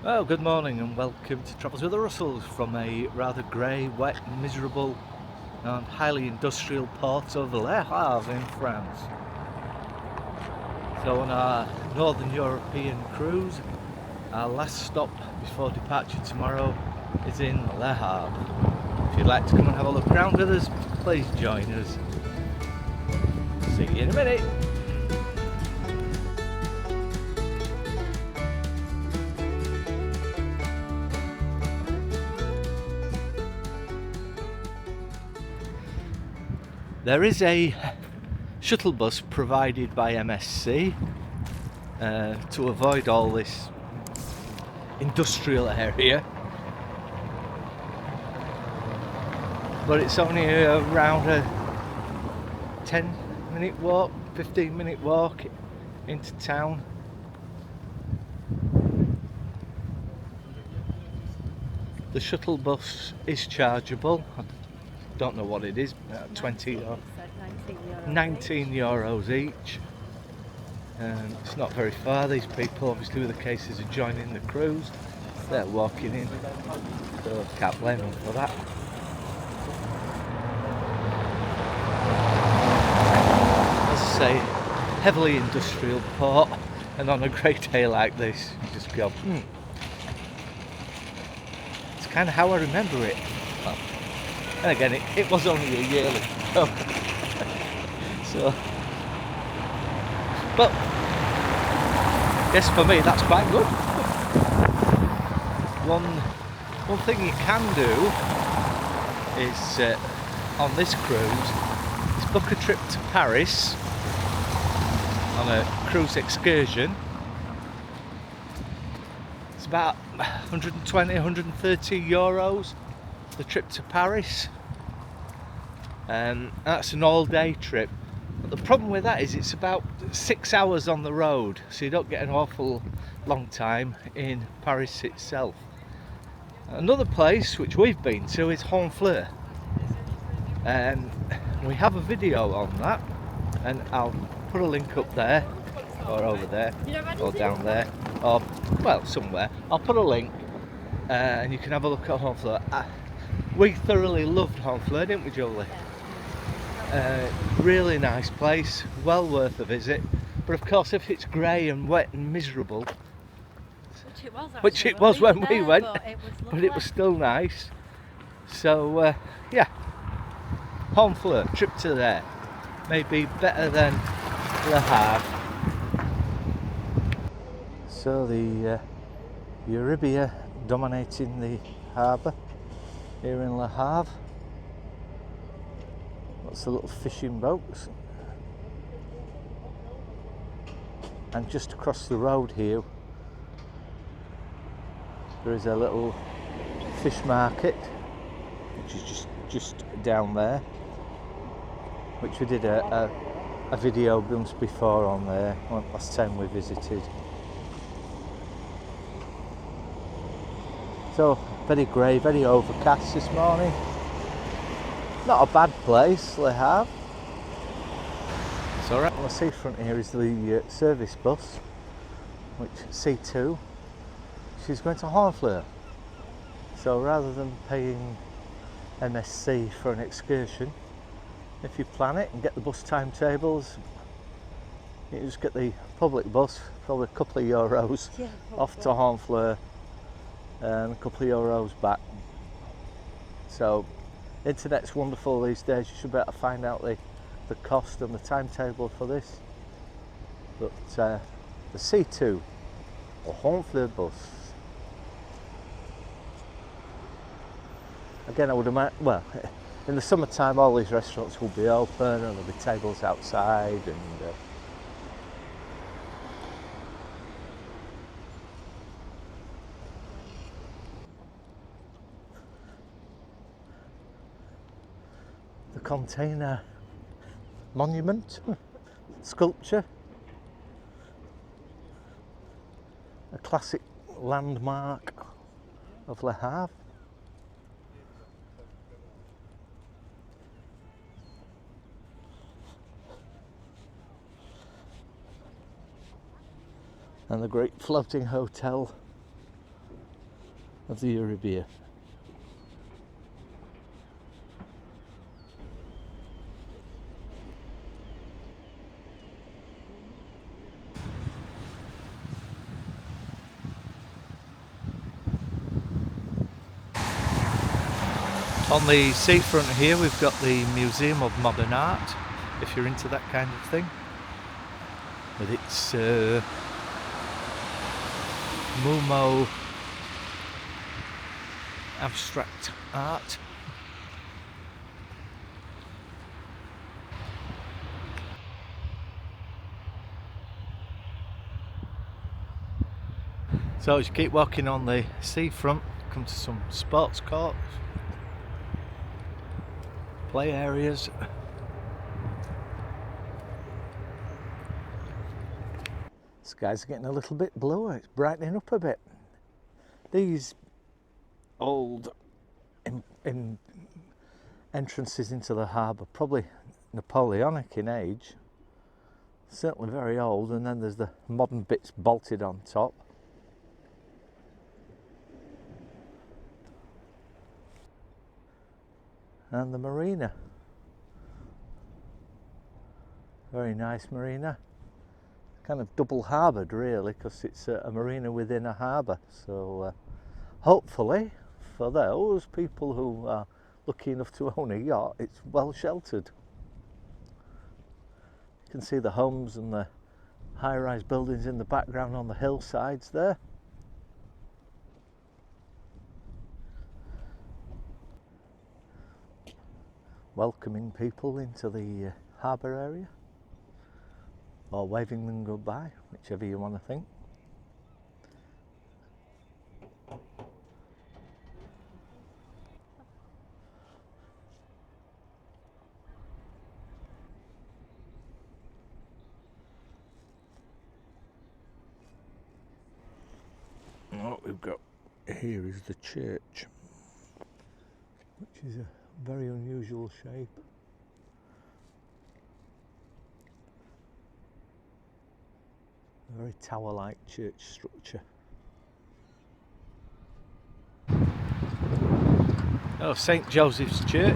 Well, good morning and welcome to Travels with the Russells from a rather grey, wet, miserable and highly industrial port of Le Havre in France. So on our Northern European cruise, our last stop before departure tomorrow is in Le Havre. If you'd like to come and have a look around with us, please join us. See you in a minute. There is a shuttle bus provided by MSC to avoid all this industrial area, but it's only around a 10-minute walk, 15-minute walk into town. The shuttle bus is chargeable. Don't know what it is, 20 or 19 euros each. It's not very far. These people, obviously with the cases, are joining the cruise. They're walking in, so can't blame them for that. As I say, heavily industrial port, and on a great day like this, you just go, It's kind of how I remember it. Well, and again, it was only a yearly ago. So, but yes, for me that's quite good. One thing you can do is on this cruise is book a trip to Paris on a cruise excursion. It's about 120, 130 euros the trip to Paris. That's an all-day trip. But the problem with that is it's about 6 hours on the road, so you don't get an awful long time in Paris itself. Another place which we've been to is Havre. We have a video on that, and I'll put a link up there, or over there, or down there, or well, somewhere. I'll put a link, and you can have a look at Havre. We thoroughly loved Havre, didn't we, Julie? Really nice place, well worth a visit. But of course, if it's grey and wet and miserable, which it was when we went, but it was still nice. So yeah, Havre, trip to there, maybe better than Le Havre. So the Euribia dominating the harbour here in Le Havre. Lots of little fishing boats, and just across the road here there is a little fish market, which is just down there, which we did a video once before on there last time we visited. So very grey, very overcast this morning. Not a bad place, Le Havre. So right on the seafront here is the service bus, which C2. She's going to Havre. So rather than paying MSC for an excursion, if you plan it and get the bus timetables, you just get the public bus, probably a couple of euros off to Havre, and a couple of euros back. So internet's wonderful these days. You should be able to find out the cost and the timetable for this. But the C2 or Havre bus, again, I would imagine, well, in the summertime all these restaurants will be open and there'll be tables outside, and the container monument, sculpture, a classic landmark of Le Havre. And the great floating hotel of the Euribia. On the seafront here we've got the Museum of Modern Art, if you're into that kind of thing, with its Mumo abstract art. So as you keep walking on the seafront, come to some sports courts, play areas. Skies are getting a little bit bluer, it's brightening up a bit. These old entrances into the harbour, probably Napoleonic in age, certainly very old, and then there's the modern bits bolted on top. And the marina, very nice marina, kind of double harboured really, because it's a marina within a harbour, so hopefully for those people who are lucky enough to own a yacht, it's well sheltered. You can see the homes and the high-rise buildings in the background on the hillsides there. Welcoming people into the harbour area, or waving them goodbye, whichever you want to think. What we've got here is the church, which is a very unusual shape. A very tower-like church structure. Oh, St. Joseph's Church.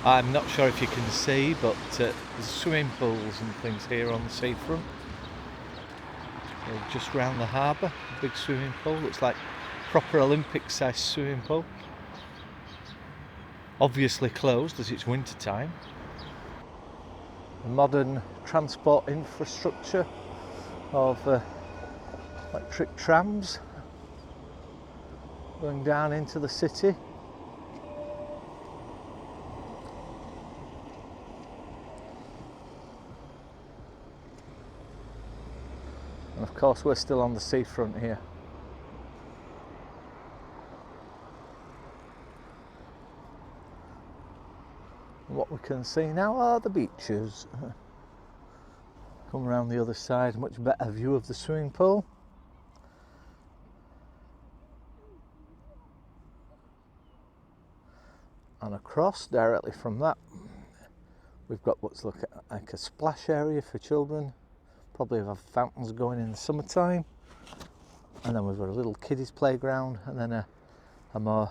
I'm not sure if you can see, but there's swimming pools and things here on the seafront. Just round the harbour, a big swimming pool, looks like proper Olympic-sized swimming pool. Obviously closed as it's winter time. A modern transport infrastructure of electric trams going down into the city. And of course we're still on the seafront here. What we can see now are the beaches. Come around the other side, much better view of the swimming pool. And across directly from that we've got what's like a splash area for children. Probably have fountains going in the summertime, and then we've got a little kiddies playground, and then a more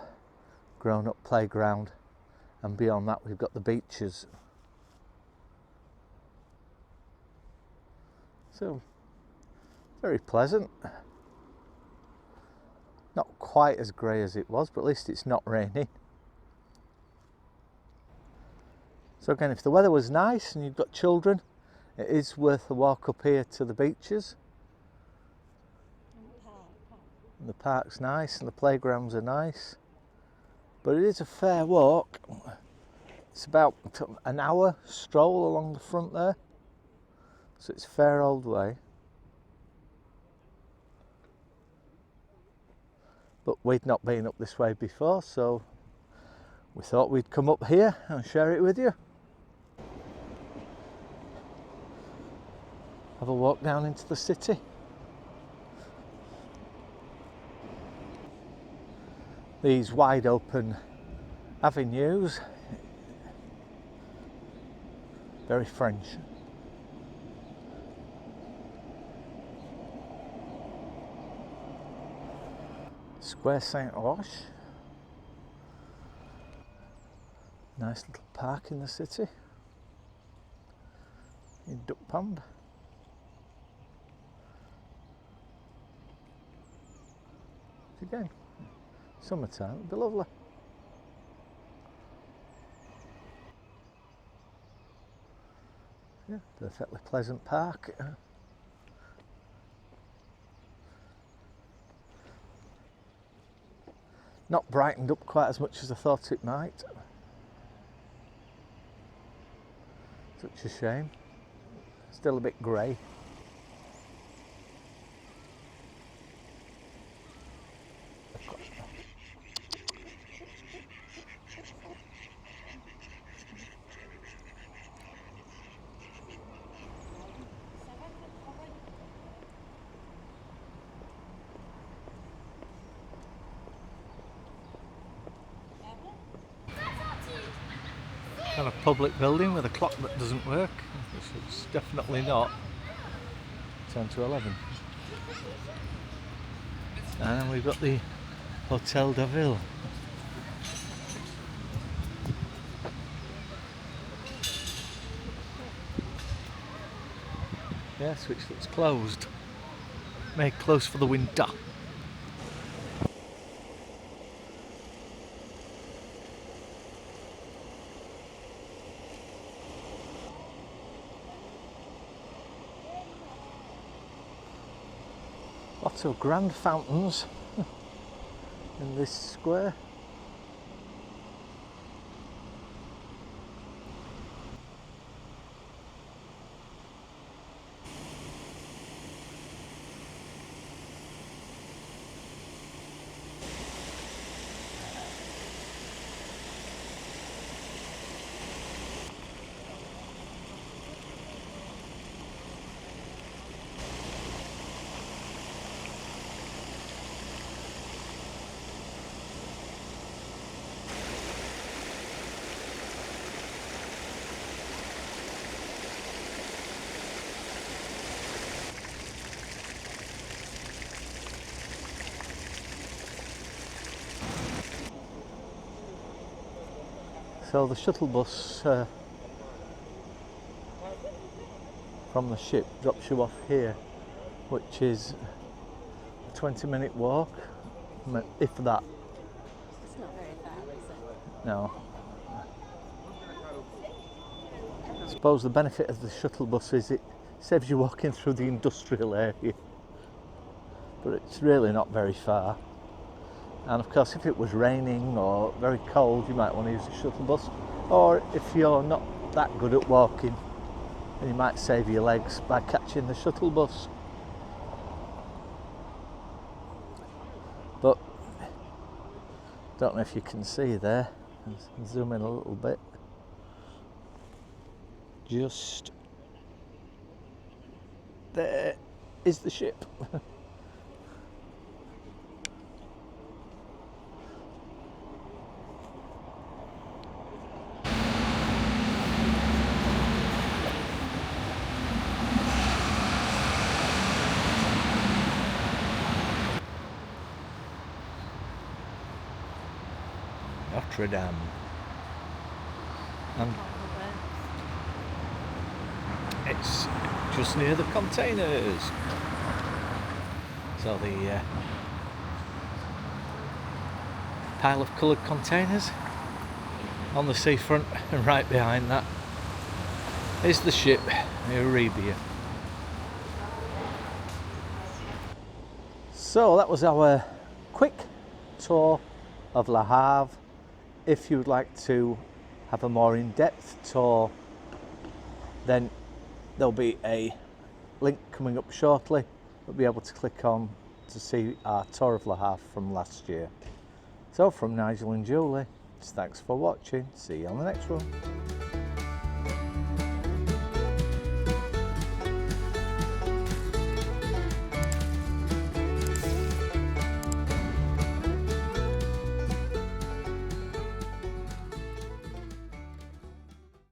grown-up playground, and beyond that we've got the beaches. So very pleasant, not quite as grey as it was, but at least it's not raining. So again, if the weather was nice and you've got children, it is worth a walk up here to the beaches. And the park's nice and the playgrounds are nice, but it is a fair walk. It's about an hour stroll along the front there, so it's a fair old way. But we'd not been up this way before, so we thought we'd come up here and share it with you. Have a walk down into the city. These wide open avenues, very French. Square Saint-Roch. Nice little park in the city. In Duck Pond. Again, summertime, it'd be lovely. Yeah, perfectly pleasant park. Not brightened up quite as much as I thought it might. Such a shame. Still a bit grey. Kind of public building with a clock that doesn't work, which is definitely not 10 to 11. And then we've got the Hotel de Ville. Yes, which looks closed. Made close for the winter. Lots of grand fountains in this square. So the shuttle bus from the ship drops you off here, which is a 20-minute walk, if that. It's not very far, is it? No. I suppose the benefit of the shuttle bus is it saves you walking through the industrial area, but it's really not very far. And of course, if it was raining or very cold, you might want to use the shuttle bus. Or if you're not that good at walking, then you might save your legs by catching the shuttle bus. But don't know if you can see there. I'll zoom in a little bit. Just there is the ship. Notre Dame. And it's just near the containers. So the pile of coloured containers on the seafront, and right behind that is the ship Euribia. So that was our quick tour of Le Havre. If you would like to have a more in-depth tour, then there'll be a link coming up shortly. You'll be able to click on to see our tour of Le Havre from last year. So from Nigel and Julie, thanks for watching. See you on the next one.